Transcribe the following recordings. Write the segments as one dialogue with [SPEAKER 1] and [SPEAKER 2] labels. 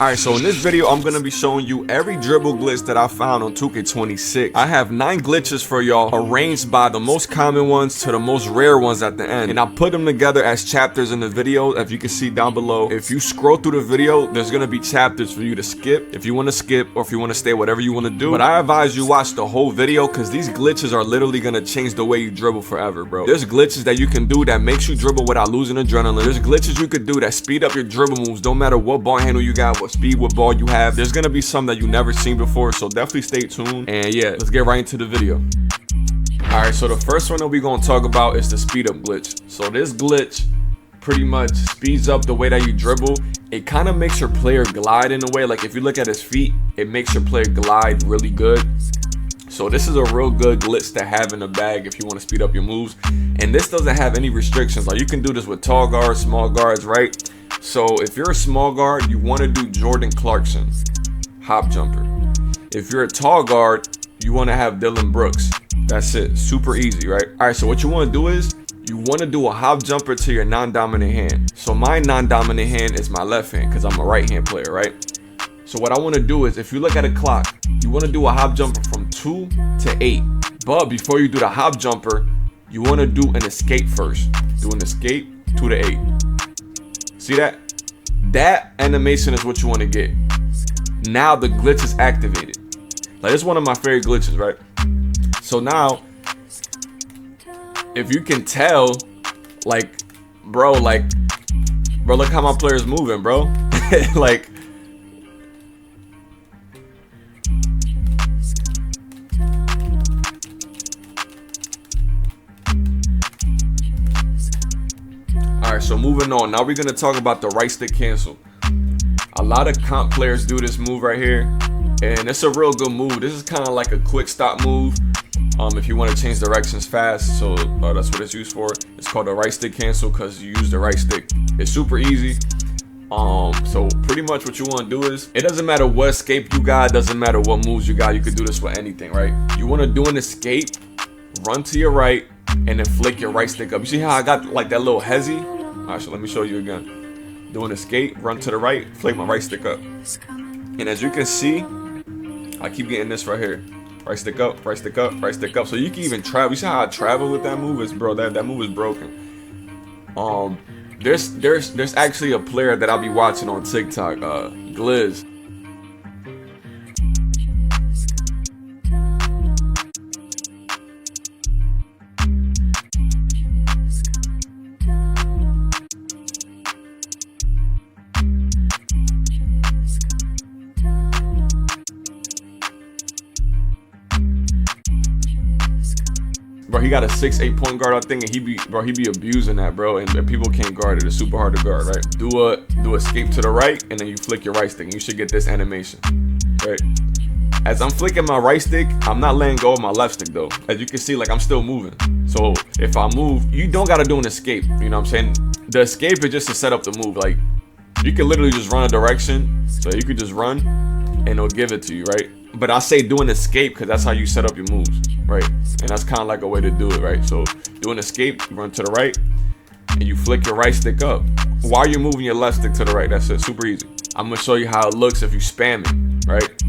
[SPEAKER 1] Alright, so in this video, I'm going to be showing you every dribble glitch that I found on 2K26. I have 9 glitches for y'all, arranged by the most common ones to the most rare ones at the end. And I put them together as chapters in the video, as you can see down below. If you scroll through the video, there's going to be chapters for you to skip, if you want to skip, or if you want to stay, whatever you want to do. But I advise you watch the whole video, because these glitches are literally going to change the way you dribble forever, bro. There's glitches that you can do that makes you dribble without losing adrenaline. There's glitches you could do that speed up your dribble moves, no matter what ball handle you got, what speed, what ball you have. There's gonna be some that you never seen before, so definitely stay tuned. And yeah, let's get right into the video. Alright, so the first one that we're gonna talk about is the speed up glitch. So this glitch pretty much speeds up the way that you dribble. It kind of makes your player glide in a way. Like if you look at his feet, it makes your player glide really good. So this is a real good glitch to have in the bag if you want to speed up your moves. And this doesn't have any restrictions. Like you can do this with tall guards, small guards, right? So if you're a small guard, you want to do Jordan Clarkson, hop jumper. If you're a tall guard, you want to have Dylan Brooks. That's it. Super easy, right? All right, so what you want to do is you want to do a hop jumper to your non-dominant hand. So my non-dominant hand is my left hand because I'm a right-hand player, right? So what I want to do is, if you look at a clock, you want to do a hop jumper from 2 to 8. But before you do the hop jumper, you want to do an escape first. Do an escape 2 to 8. See that? That animation is what you want to get. Now the glitch is activated. Like it's one of my favorite glitches, right? So now, if you can tell, bro, look how my player's moving, bro. Like, alright, so moving on. Now we're gonna talk about the right stick cancel. A lot of comp players do this move right here, and it's a real good move. This is kind of like a quick stop move. If you want to change directions fast, so that's what it's used for. It's called the right stick cancel because you use the right stick. It's super easy. So pretty much what you want to do is, it doesn't matter what escape you got, doesn't matter what moves you got, you could do this with anything, right? You want to do an escape, run to your right, and then flick your right stick up. You see how I got like that little hezzy? Alright, so let me show you again. Do an escape, run to the right, flick my right stick up. And as you can see, I keep getting this right here. Right stick up, right stick up, right stick up. So you can even travel. You see how I travel with that move? Is bro, that move is broken. There's actually a player that I'll be watching on TikTok, Gliz. Bro, he got a 6'8" point guard, I think, and he be abusing that, bro. And people can't guard it. It's super hard to guard, right? Do escape to the right, and then you flick your right stick, and you should get this animation, right? As I'm flicking my right stick, I'm not letting go of my left stick though. As you can see, like I'm still moving. So if I move, you don't gotta do an escape. You know what I'm saying? The escape is just to set up the move. Like you can literally just run a direction, so you could just run, and it'll give it to you, right? But I say do an escape because that's how you set up your moves, right? And that's kind of like a way to do it, right? So do an escape, run to the right, and you flick your right stick up while you're moving your left stick to the right. That's it, super easy. I'm gonna show you how it looks if you spam it, right?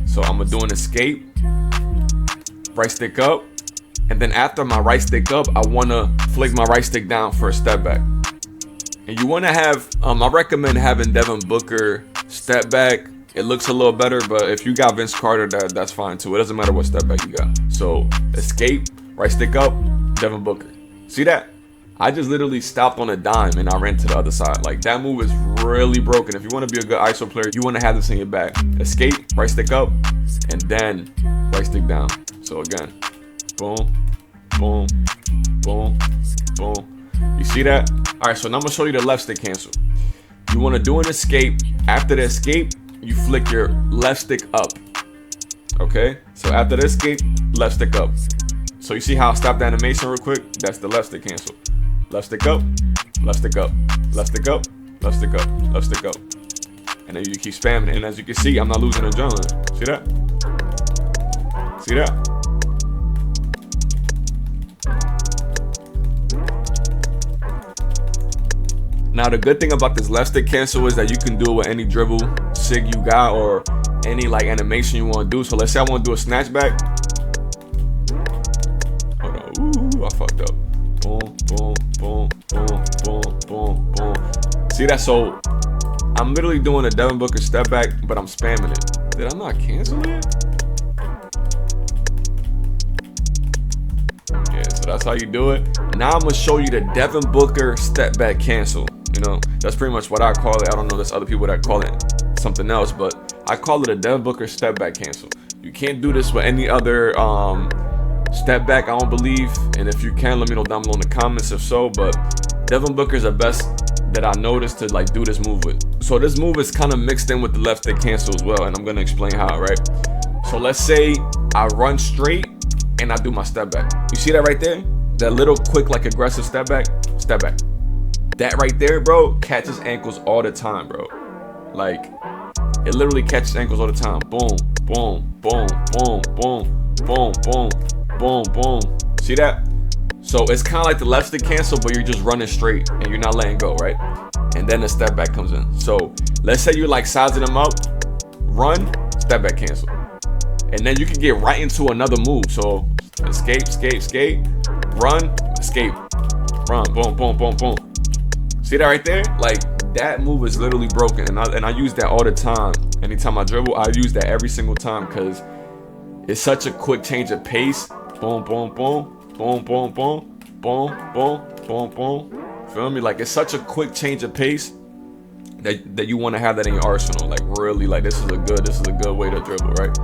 [SPEAKER 1] So I'm gonna do an escape, right stick up, and then after my right stick up, I wanna flick my right stick down for a step back. And you wanna have, I recommend having Devin Booker step back. It looks a little better, but if you got Vince Carter, that's fine too. It doesn't matter what step back you got. So escape, right stick up, Devin Booker. See that? I just literally stopped on a dime and I ran to the other side. Like that move is really broken. If you want to be a good ISO player, you want to have this in your bag. Escape, right stick up, and then right stick down. So again, boom, boom, boom, boom. You see that? All right, so now I'm gonna show you the left stick cancel. You want to do an escape. After the escape, you flick your left stick up. Okay, so after the escape, left stick up. So you see how I stopped the animation real quick? That's the left stick cancel. Left stick up, left stick up, left stick up, left stick up, left stick up. And then you keep spamming it. And as you can see, I'm not losing adrenaline. See that? See that? Now the good thing about this left stick cancel is that you can do it with any dribble. sig you got or any like animation you want to do. So let's say I want to do a snatchback. Hold on. Ooh, I fucked up. Boom, boom, boom, boom, boom, boom, boom. See that? So I'm literally doing a Devin Booker step back, but I'm spamming it. Did I not cancel it? Yeah, so that's how you do it. Now I'm gonna show you the Devin Booker step back cancel. You know, that's pretty much what I call it. I don't know, there's other people that call it something else, but I call it a Devin Booker step back cancel. You can't do this with any other step back, I don't believe. And if you can, let me know down below in the comments if so. But Devin Booker's the best that I noticed to like do this move with. So this move is kind of mixed in with the left stick cancel as well, and I'm gonna explain how, right? So let's say I run straight and I do my step back. You see that right there? That little quick like aggressive step back. That right there, bro, catches ankles all the time, bro. Like, it literally catches ankles all the time. Boom, boom, boom, boom, boom, boom, boom, boom, boom. See that? So it's kind of like the left stick cancel, but you're just running straight and you're not letting go, right? And then the step back comes in. So let's say you're like sizing them up, run, step back cancel. And then you can get right into another move. So escape, escape, escape, run, escape, run, boom, boom, boom, boom. See that right there? Like, that move is literally broken, and I use that all the time. Anytime I dribble, I use that every single time because it's such a quick change of pace. Boom, boom, boom, boom, boom, boom, boom, boom, boom, boom. Feel me? Like, it's such a quick change of pace that you want to have that in your arsenal. Like, really, like this is a good way to dribble, right?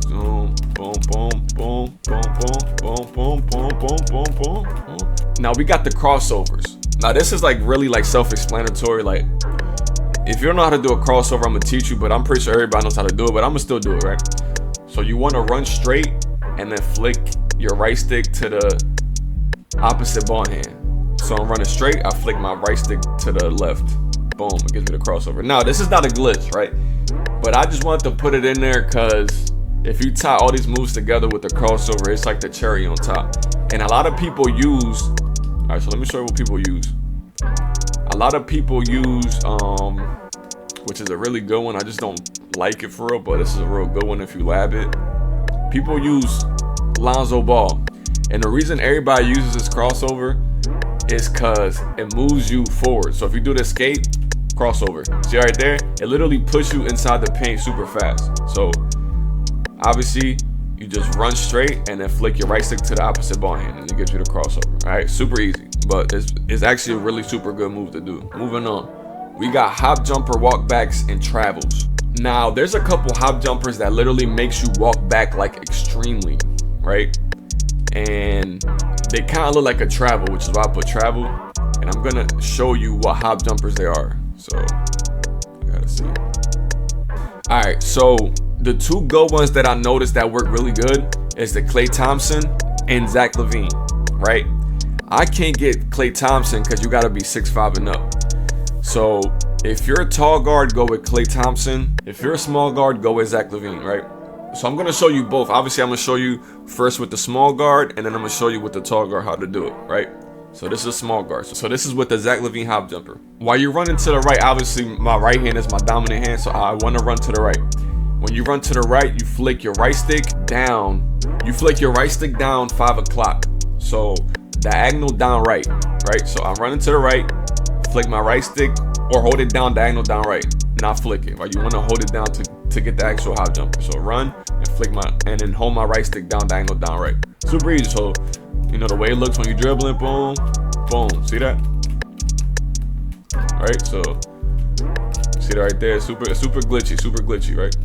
[SPEAKER 1] Boom, boom, boom, boom, boom, boom, boom, boom, boom, boom, boom, boom. Now we got the crossovers. Now this is like really like self-explanatory. Like, if you don't know how to do a crossover, I'm gonna teach you, but I'm pretty sure everybody knows how to do it, but I'm gonna still do it, right? So you want to run straight and then flick your right stick to the opposite ball hand. So I'm running straight, I flick my right stick to the left. Boom, it gives me the crossover. Now this is not a glitch, right? But I just wanted to put it in there because if you tie all these moves together with the crossover, it's like the cherry on top. And a lot of people use, all right, so let me show you what people use. A lot of people use, which is a really good one. I just don't like it for real, but this is a real good one if you lab it. People use Lonzo Ball. And the reason everybody uses this crossover is because it moves you forward. So if you do the escape, crossover. See right there? It literally puts you inside the paint super fast. So obviously, you just run straight and then flick your right stick to the opposite ball hand and it gives you the crossover. All right, super easy, but it's actually a really super good move to do. Moving on, we got hop jumper, walk backs, and travels. Now, there's a couple hop jumpers that literally makes you walk back like extremely, right? And they kind of look like a travel, which is why I put travel. And I'm gonna show you what hop jumpers they are. So, I gotta see. All right, so the two good ones that I noticed that work really good is the Klay Thompson and Zach LaVine, right? I can't get Klay Thompson because you got to be 6'5" and up. So if you're a tall guard, go with Klay Thompson. If you're a small guard, go with Zach LaVine, right? So I'm going to show you both. Obviously, I'm going to show you first with the small guard, and then I'm going to show you with the tall guard how to do it, right? So this is a small guard. So this is with the Zach LaVine hop jumper. While you're running to the right, obviously my right hand is my dominant hand, so I want to run to the right. When you run to the right, you flick your right stick down. You flick your right stick down 5 o'clock. So diagonal down right, right? So I'm running to the right, flick my right stick, or hold it down diagonal down right, not flick it, right? You want to hold it down to get the actual hop jumper. So run and flick and then hold my right stick down diagonal down right. Super easy. So you know the way it looks when you're dribbling, boom, boom. See that? All right, so see that right there? Super glitchy, right?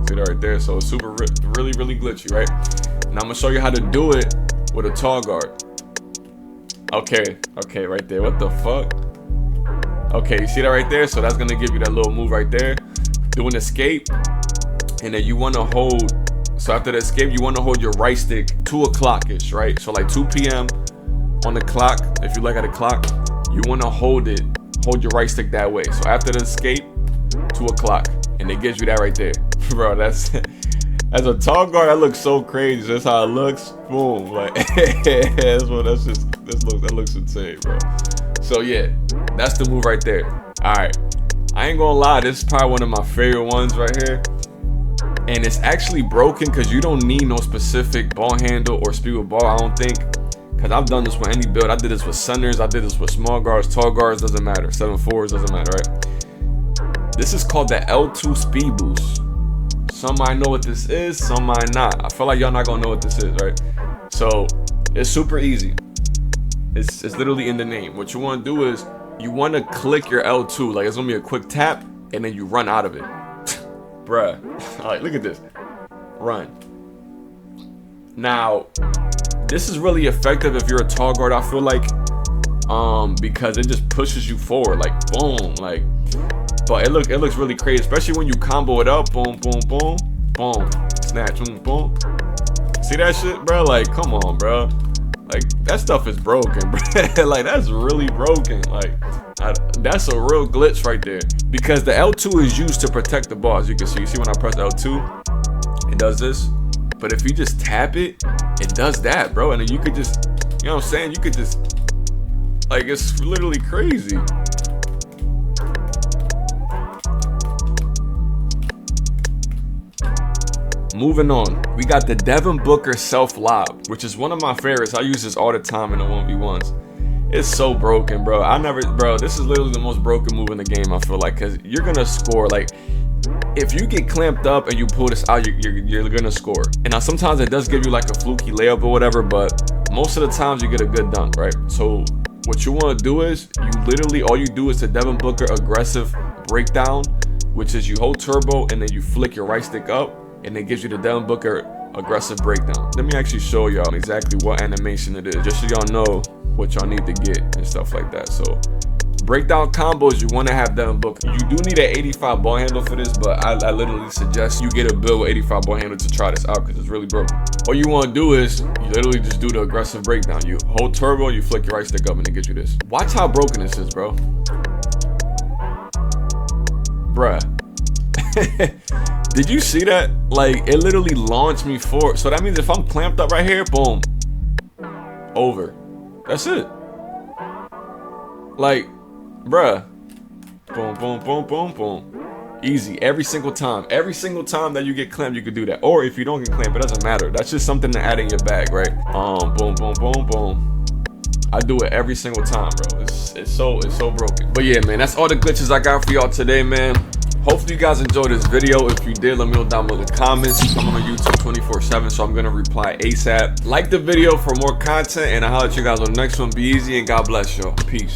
[SPEAKER 1] See that right there? So super, really glitchy, right? Now I'm gonna show you how to do it with a tall guard. Okay, right there. What the fuck? Okay, you see that right there? So that's gonna give you that little move right there. Do an escape, and then you wanna hold. So after the escape, you wanna hold your right stick 2 o'clock-ish, right? So like 2 p.m. on the clock. If you look at the clock, you wanna hold your right stick that way. So after the escape, 2 o'clock, and it gives you that right there, bro. That's as a tall guard, that looks so crazy. That's how it looks. Boom, like that looks insane, bro. So yeah, that's the move right there. All right, I ain't gonna lie, this is probably one of my favorite ones right here. And it's actually broken because you don't need no specific ball handle or speed with ball, I don't think. Because I've done this with any build. I did this with centers, I did this with small guards, tall guards, doesn't matter. 7'4s, doesn't matter, right? This is called the L2 speed boost. Some might know what this is, some might not. I feel like y'all not gonna know what this is, right? So it's super easy. It's literally in the name. What you want to do is you want to click your L2, like it's gonna be a quick tap, and then you run out of it. Bruh. Alright, look at this. Run. Now, this is really effective if you're a tall guard, I feel like. Because it just pushes you forward, like boom, like. But it looks really crazy, especially when you combo it up. Boom, boom, boom, boom, snatch, boom, boom. See that shit, bro? Like, come on, bro. Like, that stuff is broken, bro. Like, that's really broken. Like, that's a real glitch right there. Because the L2 is used to protect the ball, as you can see. You see when I press L2, it does this. But if you just tap it, it does that, bro. And then you could just, you know what I'm saying? You could just, like, it's literally crazy. Moving on, we got the Devin Booker self lob, which is one of my favorites. I use this all the time in the 1v1s. It's so broken, bro. Bro, this is literally the most broken move in the game, I feel like, because you're gonna score. Like, if you get clamped up and you pull this out, you're gonna score. And now sometimes it does give you like a fluky layup or whatever, but most of the times you get a good dunk, right? So what you want to do is all you do is the Devin Booker aggressive breakdown, which is you hold turbo and then you flick your right stick up, and it gives you the Devin Booker aggressive breakdown. Let me actually show y'all exactly what animation it is, just so y'all know what y'all need to get and stuff like that. So breakdown combos, you want to have Devin Booker. You do need an 85 ball handle for this, but I literally suggest you get a build with 85 ball handle to try this out because it's really broken. All you want to do is you literally just do the aggressive breakdown. You hold turbo, you flick your right stick up, and it gets you this. Watch how broken this is, bro. Bruh. Did you see that? Like, it literally launched me forward. So that means if I'm clamped up right here, boom, over. That's it. Like, bruh, boom, boom, boom, boom, boom. Easy, every single time. Every single time that you get clamped, you could do that. Or if you don't get clamped, it doesn't matter. That's just something to add in your bag, right? Boom, boom, boom, boom. I do it every single time, bro. It's so broken. But yeah, man, that's all the glitches I got for y'all today, man. Hopefully you guys enjoyed this video. If you did, let me know down below in the comments. I'm on YouTube 24/7, so I'm gonna reply ASAP. Like the video for more content, and I'll holler at you guys on the next one. Be easy, and God bless y'all. Peace.